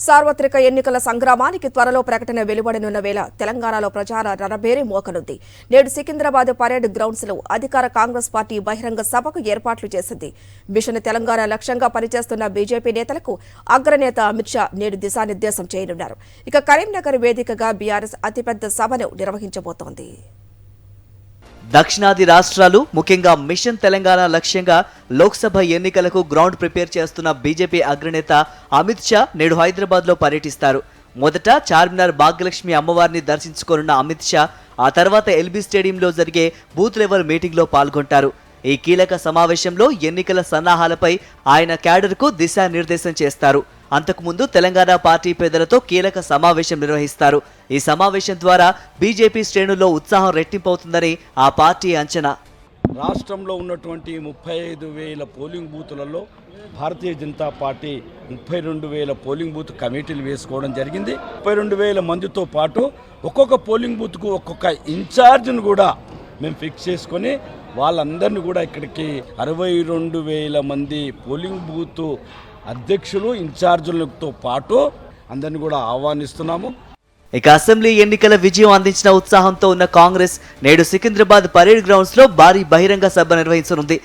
సార్వత్రిక ఎన్నికల సంగ్రామానికి త్వరలో ప్రకటన వెలువడనున్న వేళ తెలంగాణలో ప్రచార రణబేరి మోకనుంది. నేడు సికింద్రాబాద్ పరేడ్ గ్రౌండ్స్ లో అధికార కాంగ్రెస్ పార్టీ బహిరంగ సభకు ఏర్పాట్లు చేసింది. మిషన్ తెలంగాణ లక్ష్యంగా పనిచేస్తున్న బీజేపీ నేతలకు అగ్రనేత అమిత్ షా నేడు దిశానిర్దేశం చేయనున్నారు. ఇక కరీంనగర్ వేదికగా బీఆర్ఎస్ అతిపెద్ద సభను నిర్వహించబోతోంది. దక్షిణాది రాష్ట్రాలు ముఖ్యంగా మిషన్ తెలంగాణ లక్ష్యంగా లోక్సభ ఎన్నికలకు గ్రౌండ్ ప్రిపేర్ చేస్తున్న బీజేపీ అగ్రనేత అమిత్ షా నేడు హైదరాబాద్లో పర్యటిస్తారు. మొదట చార్మినార్ భాగ్యలక్ష్మి అమ్మవారిని దర్శించుకోనున్న అమిత్ షా ఆ తర్వాత ఎల్బీ స్టేడియంలో జరిగే బూత్ లెవెల్ మీటింగ్లో పాల్గొంటారు. ఈ కీలక సమావేశంలో ఎన్నికల సన్నాహాలపై ఆయన క్యాడర్కు దిశానిర్దేశం చేస్తారు. అంతకుముందు తెలంగాణ పార్టీ పెద్దలతో కీలక సమావేశం నిర్వహిస్తారు. ఈ సమావేశం ద్వారా బీజేపీ శ్రేణుల్లో ఉత్సాహం రెట్టింపవుతుందని ఆ పార్టీ అంచనా. రాష్ట్రంలో ఉన్నటువంటి 35,000 polling బూతులలో Bharatiya Janata party 32,000 polling booth కమిటీలు వేసుకోవడం జరిగింది. 32,000 మందితో పాటు ఒక్కొక్క పోలింగ్ బూత్కు ఒక్కొక్క ఇన్ఛార్జ్ను కూడా మేము ఫిక్స్ చేసుకొని వాళ్ళందరినీ కూడా ఇక్కడికి 62,000 మంది పోలింగ్ బూత్ అధ్యక్షులు ఇన్ఛార్జీలతో పాటు అందరినీ కూడా ఆహ్వానిస్తున్నాము. ఇక అసెంబ్లీ ఎన్నికల విజయం అందించిన ఉత్సాహంతో ఉన్న కాంగ్రెస్ నేడు సికింద్రాబాద్ పరేడ్ గ్రౌండ్స్ లో భారీ బహిరంగ సభ నిర్వహించనుంది.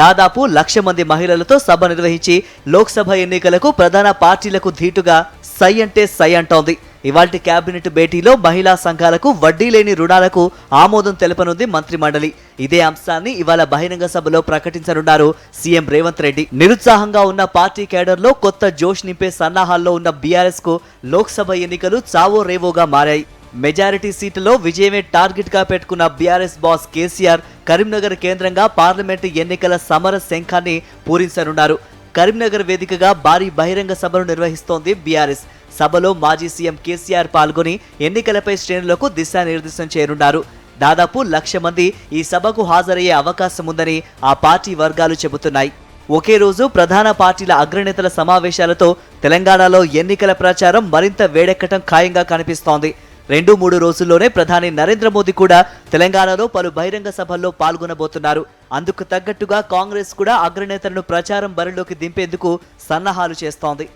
దాదాపు 1,00,000 మంది మహిళలతో సభ నిర్వహించి లోక్సభ ఎన్నికలకు ప్రధాన పార్టీలకు ధీటుగా సై అంటే సై అంటోంది. ఇవాల్టి కేబినెట్ భేటీలో మహిళా సంఘాలకు వడ్డీ లేని రుణాలకు ఆమోదం తెలపనుంది మంత్రిమండలి. ఇదే అంశాన్ని ఇవాళ బహిరంగ సభలో ప్రకటించనున్నారు సీఎం రేవంత్ రెడ్డి. నిరుత్సాహంగా ఉన్న పార్టీ కేడర్లో కొత్త జోష్ నింపే సన్నాహాల్లో ఉన్న బీఆర్ఎస్ కు లోక్సభ ఎన్నికలు చావో రేవోగా మారాయి. మెజారిటీ సీట్లలో విజయమే టార్గెట్ గా పెట్టుకున్న బీఆర్ఎస్ బాస్ కేసీఆర్ కరీంనగర్ కేంద్రంగా పార్లమెంటు ఎన్నికల సమర శంఖాన్ని పూరించనున్నారు. కరీంనగర్ వేదికగా భారీ బహిరంగ సభను నిర్వహిస్తోంది బీఆర్ఎస్. సభలో మాజీ సీఎం కేసీఆర్ పాల్గొని ఎన్నికలపై శ్రేణులకు దిశానిర్దేశం చేయనున్నారు. దాదాపు 1,00,000 మంది ఈ సభకు హాజరయ్యే అవకాశం ఉందని ఆ పార్టీ వర్గాలు చెబుతున్నాయి. ఒకే రోజు ప్రధాన పార్టీల అగ్రనేతల సమావేశాలతో తెలంగాణలో ఎన్నికల ప్రచారం మరింత వేడెక్కటం ఖాయంగా కనిపిస్తోంది. 2-3 రోజుల్లోనే ప్రధాని నరేంద్ర మోదీ కూడా తెలంగాణలో పలు బహిరంగ సభల్లో పాల్గొనబోతున్నారు. అందుకు తగ్గట్టుగా కాంగ్రెస్ కూడా అగ్రనేతలను ప్రచారం బరిలోకి దింపేందుకు సన్నాహాలు చేస్తోంది.